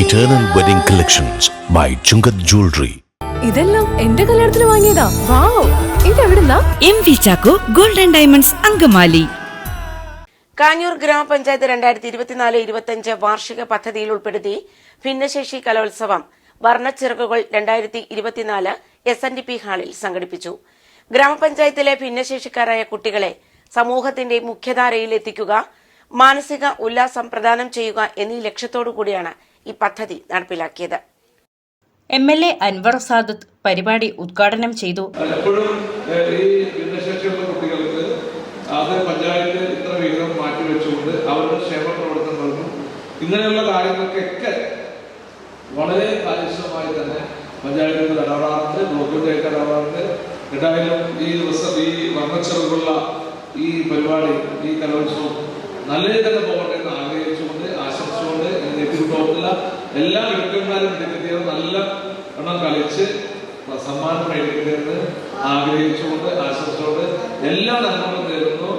Eternal Wedding Collections by Chungat Jewelry. ഇതെല്ലാം എന്റെ കല്യാണത്തിന് വാങ്ങിയതാ. വാവ്, ഇതെവിടുന്നാ? MV Chacko golden diamonds Angamaly. Kanjoor ഗ്രാമപഞ്ചായത്ത് 2024-25 വാർഷിക പദ്ധതിയിൽ ഉൾപ്പെടുത്തി ഭിന്നശേഷി കലോത്സവം വർണ്ണച്ചിറകുകൾ 2024 SNDP ഹാളിൽ സംഘടിപ്പിച്ചു. ഗ്രാമപഞ്ചായത്തിലെ ഭിന്നശേഷിക്കാരായ കുട്ടികളെ സമൂഹത്തിന്റെ മുഖ്യധാരയിൽ എത്തിക്കുക, മാനസിക ഉല്ലാസം പ്രദാനം ചെയ്യുക എന്നീ ലക്ഷ്യത്തോടു കൂടിയാണ് ഈ പദ്ധതി നടപ്പിലാക്കിയത്. MLA അൻവർ സാദത്ത് പരിപാടി ഉദ്ഘാടനം ചെയ്തു. എപ്പോഴും ഈ ഭിന്നശേഷിയുള്ള കുട്ടികൾക്ക് അത് പഞ്ചായത്ത് ഇത്ര വിഹിതം മാറ്റിവെച്ചുകൊണ്ട് അവരുടെ ക്ഷേമ പ്രവർത്തനങ്ങൾക്കും ഇങ്ങനെയുള്ള കാര്യങ്ങൾക്കൊക്കെ വളരെ കാര്യക്ഷമമായി തന്നെ പഞ്ചായത്തിൽ ഇടപെടാറുണ്ട്, ബ്ലോക്ക് പഞ്ചായത്ത് ഇടപെടാറുണ്ട്. എന്തായാലും ഈ ദിവസം ഈ വർണ്ണച്ചെറുകുള്ള ഈ പരിപാടി, ഈ കലോത്സവം നല്ല രീതിയിൽ തന്നെ പോകട്ടെ എന്ന് ആഗ്രഹിച്ചുകൊണ്ട് ആശംസിച്ചുകൊണ്ട് നെറ്റിവിട്ടോട്ടില്ല എല്ലാ മിടുക്കന്മാരും നല്ല എണ്ണം കളിച്ച് സമ്മാനം മേടിക്കുന്നതെന്ന് ആഗ്രഹിച്ചുകൊണ്ട് ആശംസിച്ചുകൊണ്ട് എല്ലാ നന്മകളും നേരുന്നു.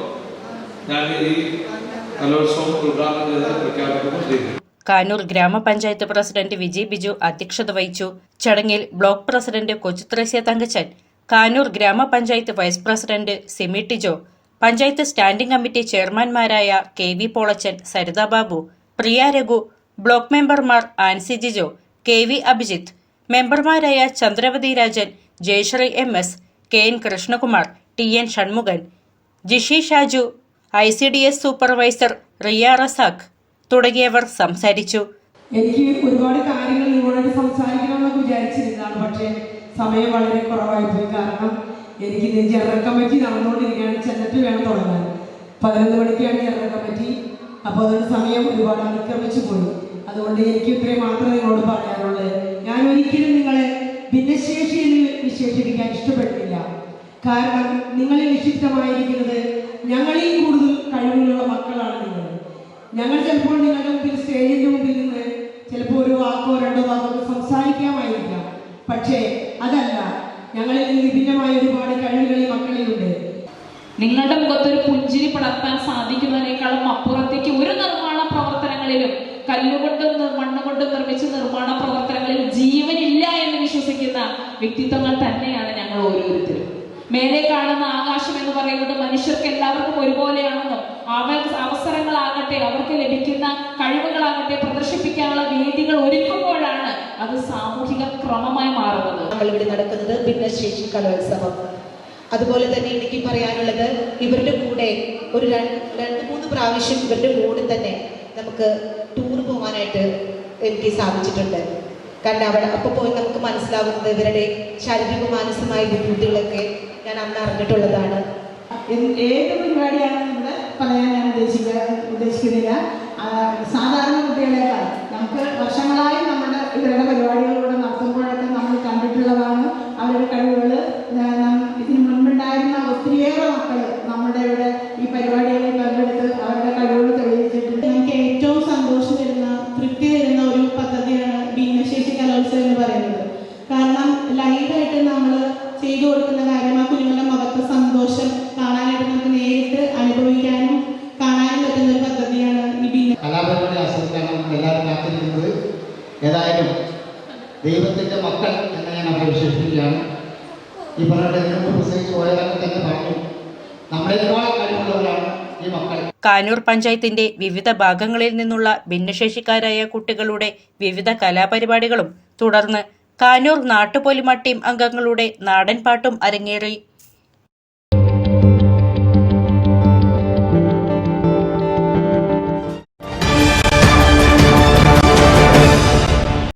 ഞാൻ ഈ കലോത്സവം ഉദ്ഘാടനം ചെയ്ത് പ്രഖ്യാപിക്കുന്നു. കാനൂർ ഗ്രാമപഞ്ചായത്ത് പ്രസിഡന്റ് വിജി ബിജു അധ്യക്ഷത വഹിച്ചു. ചടങ്ങിൽ block president Kochuthresia Thankachan, Kanoor grama panchayat vice president Simi Tijo, panchayat standing committee ചെയർമാൻമാരായ KV പോളച്ചൻ, സരിത ബാബു, പ്രിയ രഘു, ബ്ലോക്ക് മെമ്പർമാർ ആൻസി ജിജോ, KV അഭിജിത്ത്, മെമ്പർമാരായ Chandravathi Rajan, Jayasree MS, KN Krishnakumar, TN Shanmughan, Jishi Shaju, ICDS supervisor Riya Razak തുടങ്ങിയവർ സംസാരിച്ചു. എനിക്ക് ഒരുപാട് കാര്യങ്ങൾ നിങ്ങളോട് സംസാരിക്കണമെന്നൊക്കെ വിചാരിച്ചിരുന്നതാണ്, പക്ഷേ സമയം വളരെ കുറവായിപ്പോയി. കാരണം എനിക്ക് ജനറൽ കമ്മിറ്റി നടന്നുകൊണ്ടിരിക്കുകയാണ്, ചെന്നിട്ട് വേണം തുടങ്ങാൻ. 11 മണിക്കാണ് ജനറൽ കമ്മിറ്റി. അപ്പോൾ അതിന് സമയം ഒരുപാട് അതിക്രമിച്ചു പോയി. അതുകൊണ്ട് എനിക്ക് ഇത്രയും മാത്രമേ നിങ്ങളോട് പറയാനുള്ളത്. ഞാൻ ഒരിക്കലും നിങ്ങളെ ഭിന്നശേഷിയിൽ വിശേഷിപ്പിക്കാൻ ഇഷ്ടപ്പെടുന്നില്ല. കാരണം നിങ്ങളിൽ നിക്ഷിപ്തമായിരിക്കുന്നത് ഞങ്ങളിൽ കൂടുതൽ കഴിവുകളുള്ള മക്കളാണ് നിങ്ങൾ. ഞങ്ങൾ ചിലപ്പോൾ നിങ്ങളുടെ മുമ്പിൽ, സ്റ്റേജിൻ്റെ മുമ്പിൽ നിന്ന് ചിലപ്പോൾ ഒരു വാക്കോ രണ്ടോ വാക്കോ സംസാരിക്കാമായിരിക്കാം, പക്ഷേ അതല്ല, ഞങ്ങളിൽ നിന്ന് വിഭിന്നമായ ഒരുപാട് കഴിവുകൾ ഈ മക്കളിലുണ്ട്. നിങ്ങളുടെ മുഖത്തൊരു പുഞ്ചിരി പടർത്താൻ സാധിക്കുന്നതിനേക്കാളും അപ്പുറത്തേക്ക് ഒരു നിർമ്മാണ പ്രവർത്തനങ്ങളിലും, കല്ലുകൊണ്ടും മണ്ണുകൊണ്ടും നിർമ്മിച്ച നിർമ്മാണ പ്രവർത്തനങ്ങളിൽ ജീവനില്ല എന്ന് വിശ്വസിക്കുന്ന വ്യക്തിത്വങ്ങൾ തന്നെയാണ് ഞങ്ങൾ ഓരോരുത്തരും. മേലെ കാണുന്ന ആകാശം എന്ന് പറയുന്നത് മനുഷ്യർക്ക് എല്ലാവർക്കും ഒരുപോലെയാണെന്നും അവസരങ്ങളാകട്ടെ, അവർക്ക് ലഭിക്കുന്ന കഴിവുകളാകട്ടെ പ്രദർശിപ്പിക്കാനുള്ള വേദികൾ ഒരുക്കുമ്പോഴാണ് അത് സാമൂഹിക ക്രമമായി മാറുന്നത്. നമ്മളിവിടെ നടക്കുന്നത് ഭിന്നശേഷി കലോത്സവം. അതുപോലെ തന്നെ എനിക്ക് പറയാനുള്ളത്, ഇവരുടെ കൂടെ ഒരു 2-3 പ്രാവശ്യം ഇവരുടെ കൂടെ തന്നെ നമുക്ക് ടൂർ പോകാനായിട്ട് എനിക്ക് സാധിച്ചിട്ടുണ്ട്. കാരണം അപ്പോൾ പോയി നമുക്ക് മനസ്സിലാവുന്നത് ഇവരുടെ ശാരീരിക മാനസികമായ ബുദ്ധിമുട്ടുകളൊക്കെ ഞാൻ അന്ന് അറിഞ്ഞിട്ടുള്ളതാണ്. ഏത് പരിപാടിയാണ് നമ്മൾ പറയാൻ ഞാൻ ഉദ്ദേശിക്കുന്നില്ല. സാധാരണ കുട്ടികളെക്കാൾ നമുക്ക് വർഷങ്ങളായി നമ്മുടെ ഇവരുടെ പരിപാടികളിലൂടെ നടത്തുമ്പോഴൊക്കെ നമ്മൾ കണ്ടിട്ടുള്ളതാണ് അവരുടെ കഴിവുകൾ. ഇതിന് മുൻപുണ്ടായിരുന്ന ഒത്തിരിയേറെ മക്കൾ നമ്മുടെ ഇവിടെ ഈ പരിപാടികളിൽ പങ്കെടുത്ത് അവരുടെ കഴിവുകൾ തെളിയിച്ചിട്ടുണ്ട്. എനിക്ക് ഏറ്റവും സന്തോഷം തരുന്ന, തൃപ്തി തരുന്ന ഒരു പദ്ധതിയാണ് ഭിന്നശേഷി കലോത്സവം എന്ന് പറയുന്നത്. കാരണം ലൈവായിട്ട് നമ്മൾ ചെയ്തു കൊടുക്കുന്ന കാര്യം ആ കുഞ്ഞുങ്ങളുടെ മുഖത്ത് സന്തോഷം കാണാനായിട്ട് നമുക്ക് നേരിട്ട് അനുഭവിക്കാനും കാണാനും പറ്റുന്ന ഒരു പദ്ധതിയാണ് ഈ കലാപരിപാടി ആസ്വദിക്കാനാണ് നമ്മൾ എല്ലാവരും കാത്തിരിക്കുന്നത്. ഏതായാലും ദൈവത്തിൻ്റെ മക്കൾ എന്ന് ഞാൻ അവരെ വിശേഷിപ്പിക്കുകയാണ്. ഈ പറഞ്ഞ പ്രസംഗിച്ച് പോയവരൊക്കെ തന്നെ പറഞ്ഞു, നമ്മളെക്കാൾ കഴിവുള്ളവരാണ് ഈ മക്കൾ. കാനൂർ പഞ്ചായത്തിന്റെ വിവിധ ഭാഗങ്ങളിൽ നിന്നുള്ള ഭിന്നശേഷിക്കാരായ കുട്ടികളുടെ വിവിധ കലാപരിപാടികളും തുടർന്ന് കാനൂർ നാട്ടുപോലിമ ടീം അംഗങ്ങളുടെ നാടൻപാട്ടും അരങ്ങേറി.